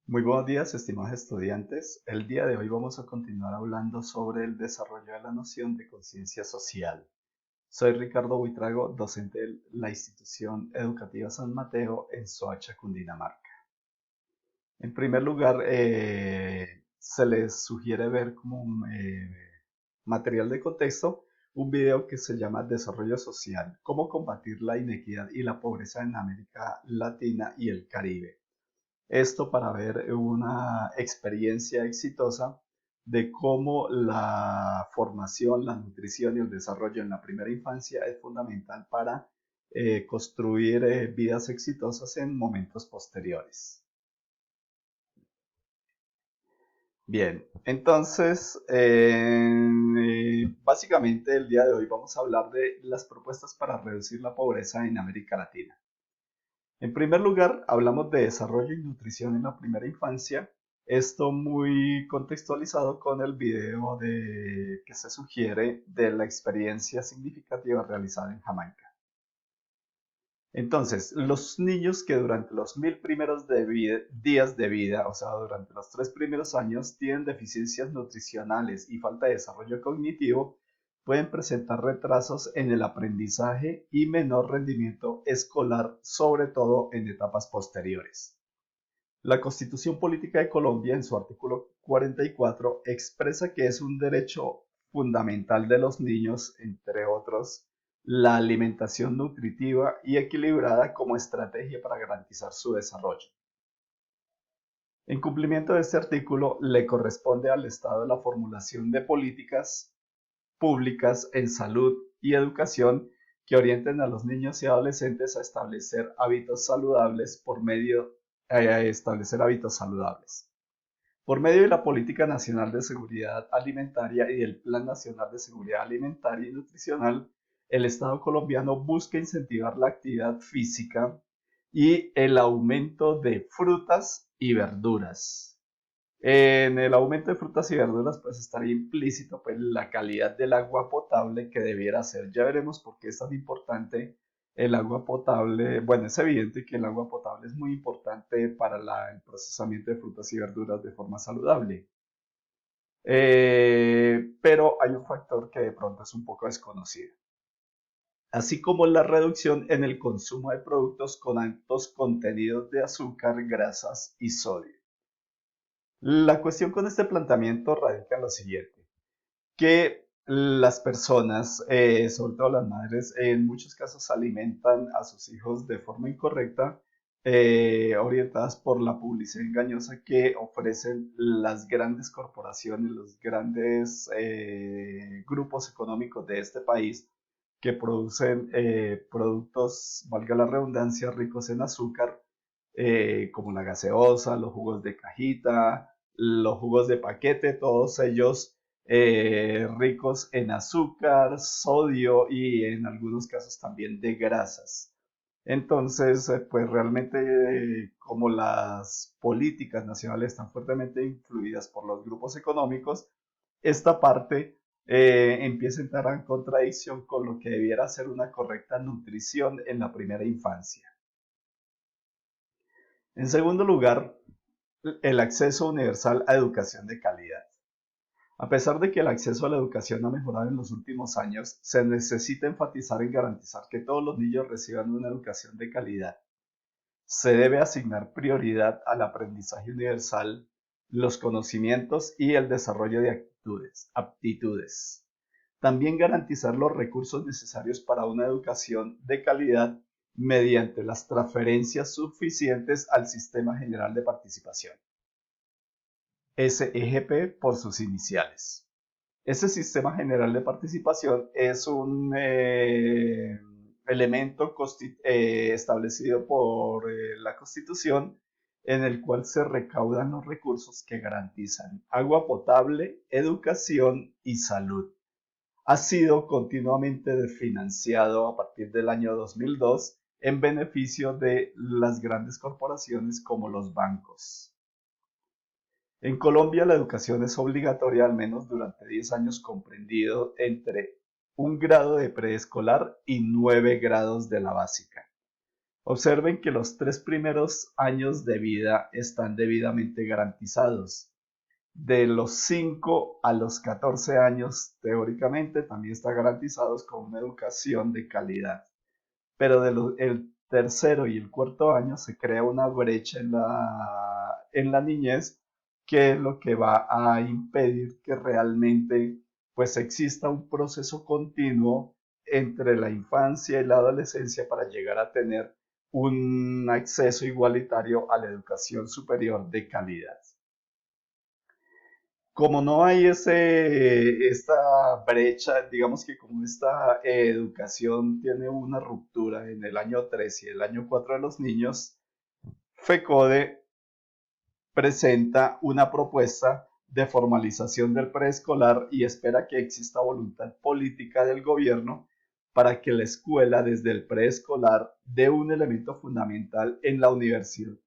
Muy buenos días, estimados estudiantes. El día de hoy vamos a continuar hablando sobre el desarrollo de la noción de conciencia social. Soy Ricardo Buitrago, docente de la institución educativa San Mateo en Soacha, Cundinamarca. En primer lugar, se les sugiere ver como material de contexto un video que se llama Desarrollo Social, cómo combatir la inequidad y la pobreza en América Latina y el Caribe. Esto para ver una experiencia exitosa de cómo la formación, la nutrición y el desarrollo en la primera infancia es fundamental para construir vidas exitosas en momentos posteriores. Bien, entonces, básicamente el día de hoy vamos a hablar de las propuestas para reducir la pobreza en América Latina. En primer lugar, hablamos de desarrollo y nutrición en la primera infancia. Esto muy contextualizado con el video que se sugiere de la experiencia significativa realizada en Jamaica. Entonces, los niños que durante los 1000 primeros días de vida, o sea, durante los 3 primeros años, tienen deficiencias nutricionales y falta de desarrollo cognitivo, pueden presentar retrasos en el aprendizaje y menor rendimiento escolar, sobre todo en etapas posteriores. La Constitución Política de Colombia, en su artículo 44, expresa que es un derecho fundamental de los niños, entre otros, la alimentación nutritiva y equilibrada como estrategia para garantizar su desarrollo. En cumplimiento de este artículo, le corresponde al Estado la formulación de políticas públicas en salud y educación que orienten a los niños y adolescentes a establecer hábitos saludables Por medio de la Política Nacional de Seguridad Alimentaria y del Plan Nacional de Seguridad Alimentaria y Nutricional, el Estado colombiano busca incentivar la actividad física y el aumento de frutas y verduras. En el aumento de frutas y verduras pues estaría implícito pues la calidad del agua potable que debiera ser. Ya veremos por qué es tan importante el agua potable. Bueno, es evidente que el agua potable es muy importante para el procesamiento de frutas y verduras de forma saludable. Pero hay un factor que de pronto es un poco desconocido, así como la reducción en el consumo de productos con altos contenidos de azúcar, grasas y sodio. La cuestión con este planteamiento radica en lo siguiente, que las personas, sobre todo las madres, en muchos casos alimentan a sus hijos de forma incorrecta, orientadas por la publicidad engañosa que ofrecen las grandes corporaciones, los grandes grupos económicos de este país que producen productos, valga la redundancia, ricos en azúcar, como la gaseosa, los jugos de cajita, los jugos de paquete, todos ellos ricos en azúcar, sodio y en algunos casos también de grasas. Entonces, pues realmente como las políticas nacionales están fuertemente influidas por los grupos económicos, esta parte empieza a entrar en contradicción con lo que debiera ser una correcta nutrición en la primera infancia. En segundo lugar, el acceso universal a educación de calidad. A pesar de que el acceso a la educación ha mejorado en los últimos años, se necesita enfatizar en garantizar que todos los niños reciban una educación de calidad. Se debe asignar prioridad al aprendizaje universal, los conocimientos y el desarrollo de aptitudes. También garantizar los recursos necesarios para una educación de calidad mediante las transferencias suficientes al Sistema General de Participación, SGP por sus iniciales. Ese Sistema General de Participación es un elemento establecido por la Constitución en el cual se recaudan los recursos que garantizan agua potable, educación y salud. Ha sido continuamente financiado a partir del año 2002 en beneficio de las grandes corporaciones como los bancos. En Colombia la educación es obligatoria al menos durante 10 años, comprendido entre un grado de preescolar y 9 grados de la básica. Observen que los 3 primeros años de vida están debidamente garantizados. De los 5 a los 14 años, teóricamente, también están garantizados con una educación de calidad. Pero el tercero y el cuarto año se crea una brecha en la niñez, que es lo que va a impedir que realmente pues exista un proceso continuo entre la infancia y la adolescencia para llegar a tener un acceso igualitario a la educación superior de calidad. Como no hay esta brecha, digamos que como esta educación tiene una ruptura en el año 3 y el año 4 de los niños, FECODE presenta una propuesta de formalización del preescolar y espera que exista voluntad política del gobierno para que la escuela desde el preescolar dé un elemento fundamental en la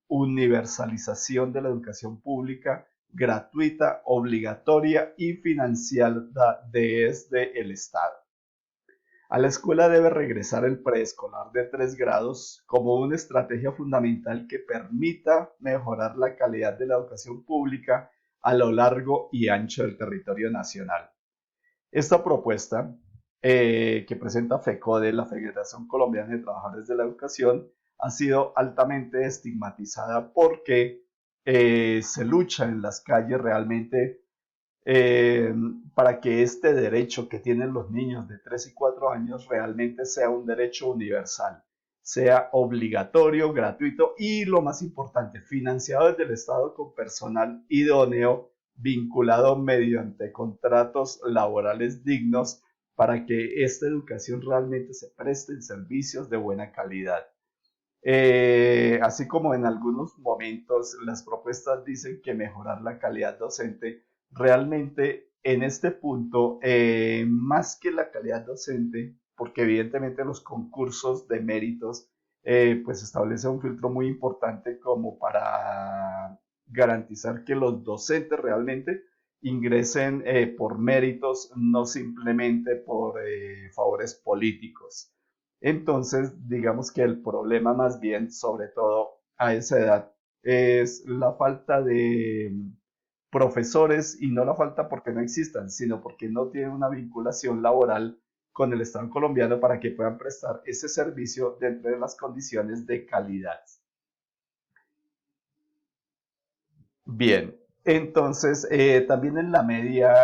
universalización de la educación pública gratuita, obligatoria y financiada desde el Estado. A la escuela debe regresar el preescolar de 3 grados como una estrategia fundamental que permita mejorar la calidad de la educación pública a lo largo y ancho del territorio nacional. Esta propuesta que presenta FECODE, la Federación Colombiana de Trabajadores de la Educación, ha sido altamente estigmatizada porque se lucha en las calles realmente eh, para que este derecho que tienen los niños de 3 y 4 años realmente sea un derecho universal, sea obligatorio, gratuito y, lo más importante, financiado desde el Estado con personal idóneo, vinculado mediante contratos laborales dignos para que esta educación realmente se preste en servicios de buena calidad. Así como en algunos momentos las propuestas dicen que mejorar la calidad docente, realmente en este punto, más que la calidad docente, porque evidentemente los concursos de méritos pues establece un filtro muy importante como para garantizar que los docentes realmente ingresen por méritos, no simplemente por favores políticos. Entonces, digamos que el problema más bien, sobre todo a esa edad, es la falta de profesores, y no la falta porque no existan, sino porque no tienen una vinculación laboral con el Estado colombiano para que puedan prestar ese servicio dentro de las condiciones de calidad. Bien, entonces también en la media,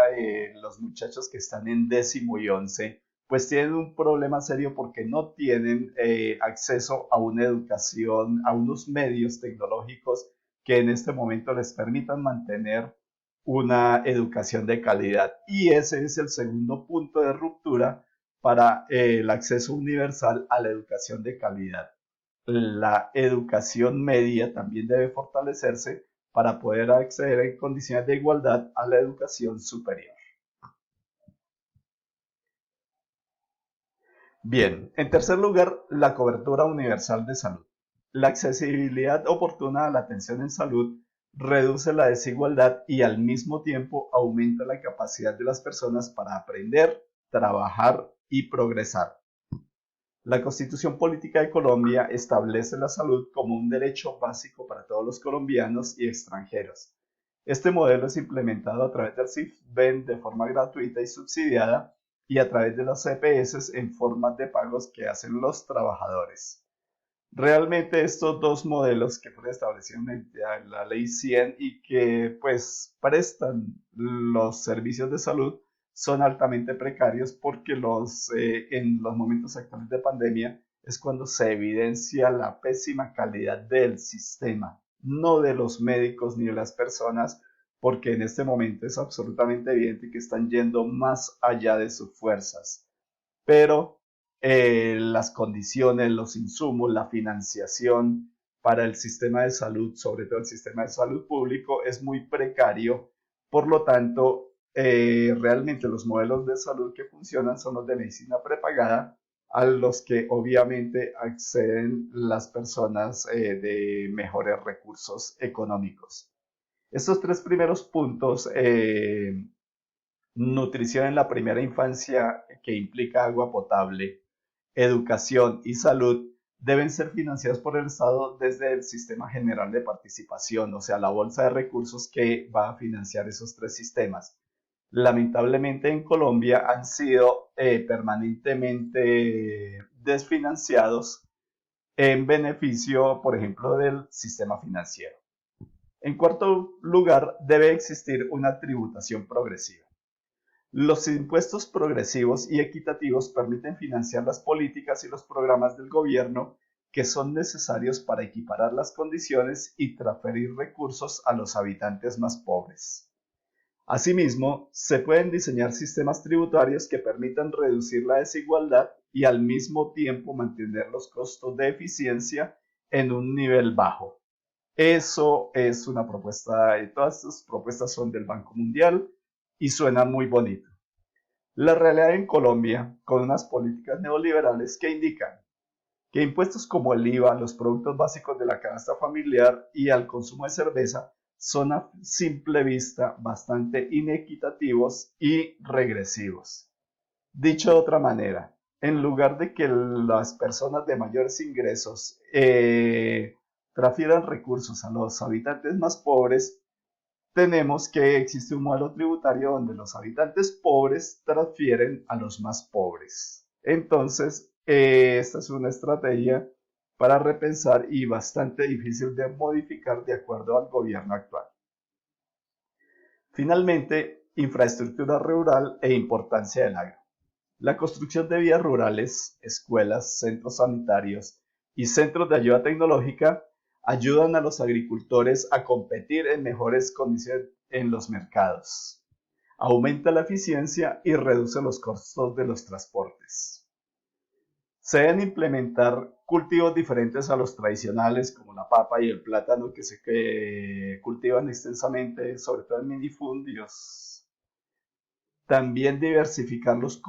los muchachos que están en décimo y once, pues tienen un problema serio porque no tienen acceso a una educación, a unos medios tecnológicos que en este momento les permitan mantener una educación de calidad. Y ese es el segundo punto de ruptura para el acceso universal a la educación de calidad. La educación media también debe fortalecerse para poder acceder en condiciones de igualdad a la educación superior. Bien, en tercer lugar, la cobertura universal de salud. La accesibilidad oportuna a la atención en salud reduce la desigualdad y al mismo tiempo aumenta la capacidad de las personas para aprender, trabajar y progresar. La Constitución Política de Colombia establece la salud como un derecho básico para todos los colombianos y extranjeros. Este modelo es implementado a través del CIFBEN de forma gratuita y subsidiada y a través de las CPS en forma de pagos que hacen los trabajadores. Realmente estos dos modelos que fueron establecidos en la ley 100 y que pues prestan los servicios de salud son altamente precarios porque en los momentos actuales de pandemia es cuando se evidencia la pésima calidad del sistema, no de los médicos ni de las personas, porque en este momento es absolutamente evidente que están yendo más allá de sus fuerzas. Pero las condiciones, los insumos, la financiación para el sistema de salud, sobre todo el sistema de salud público, es muy precario. Por lo tanto, realmente los modelos de salud que funcionan son los de medicina prepagada, a los que obviamente acceden las personas de mejores recursos económicos. Estos 3 primeros puntos, nutrición en la primera infancia que implica agua potable, educación y salud, deben ser financiados por el Estado desde el Sistema General de Participación, o sea, la bolsa de recursos que va a financiar esos tres sistemas. Lamentablemente en Colombia han sido permanentemente desfinanciados en beneficio, por ejemplo, del sistema financiero. En cuarto lugar, debe existir una tributación progresiva. Los impuestos progresivos y equitativos permiten financiar las políticas y los programas del gobierno que son necesarios para equiparar las condiciones y transferir recursos a los habitantes más pobres. Asimismo, se pueden diseñar sistemas tributarios que permitan reducir la desigualdad y al mismo tiempo mantener los costos de eficiencia en un nivel bajo. Eso es una propuesta, y todas estas propuestas son del Banco Mundial y suenan muy bonito. La realidad en Colombia, con unas políticas neoliberales que indican que impuestos como el IVA, los productos básicos de la canasta familiar y al consumo de cerveza son a simple vista bastante inequitativos y regresivos. Dicho de otra manera, en lugar de que las personas de mayores ingresos transfieran recursos a los habitantes más pobres, tenemos que existe un modelo tributario donde los habitantes pobres transfieren a los más pobres. Entonces, esta es una estrategia para repensar y bastante difícil de modificar de acuerdo al gobierno actual. Finalmente, infraestructura rural e importancia del agro. La construcción de vías rurales, escuelas, centros sanitarios y centros de ayuda tecnológica ayudan a los agricultores a competir en mejores condiciones en los mercados. Aumenta la eficiencia y reduce los costos de los transportes. Se deben implementar cultivos diferentes a los tradicionales como la papa y el plátano que se cultivan extensamente, sobre todo en minifundios. También diversificar los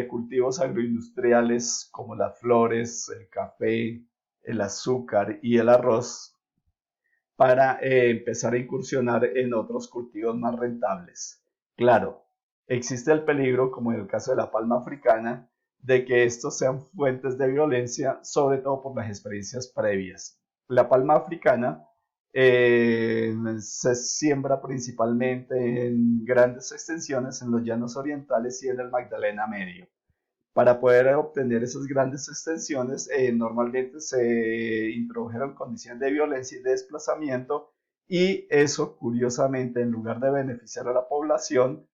cultivos agroindustriales como las flores, el café, el azúcar y el arroz para empezar a incursionar en otros cultivos más rentables. Claro, existe el peligro, como en el caso de la palma africana, de que estos sean fuentes de violencia, sobre todo por las experiencias previas. La palma africana se siembra principalmente en grandes extensiones en los llanos orientales y en el Magdalena Medio. Para poder obtener esas grandes extensiones, normalmente se introdujeron condiciones de violencia y de desplazamiento, y eso, curiosamente, en lugar de beneficiar a la población,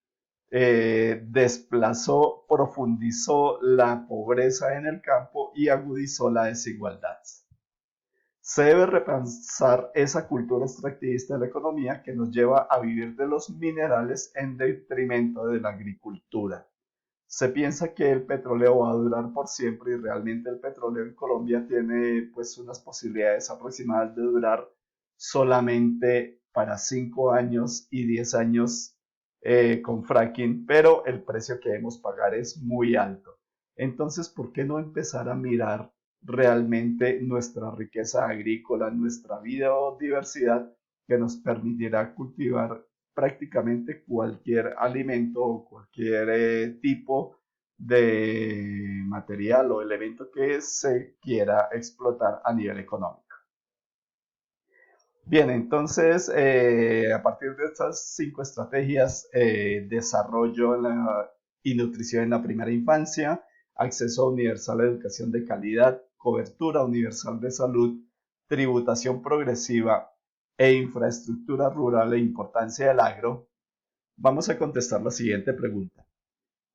desplazó, profundizó la pobreza en el campo y agudizó la desigualdad. Se debe repensar esa cultura extractivista de la economía que nos lleva a vivir de los minerales en detrimento de la agricultura. Se piensa que el petróleo va a durar por siempre y realmente el petróleo en Colombia tiene pues unas posibilidades aproximadas de durar solamente para 5 años y 10 años con fracking, pero el precio que debemos pagar es muy alto. Entonces, ¿por qué no empezar a mirar realmente nuestra riqueza agrícola, nuestra biodiversidad que nos permitirá cultivar prácticamente cualquier alimento o cualquier tipo de material o elemento que se quiera explotar a nivel económico? Bien, entonces, a partir de estas 5 estrategias, desarrollo y nutrición en la primera infancia, acceso universal a educación de calidad, cobertura universal de salud, tributación progresiva e infraestructura rural e importancia del agro, vamos a contestar la siguiente pregunta.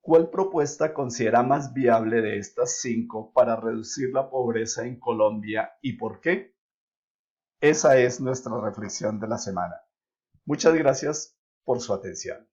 ¿Cuál propuesta considera más viable de estas 5 para reducir la pobreza en Colombia y por qué? Esa es nuestra reflexión de la semana. Muchas gracias por su atención.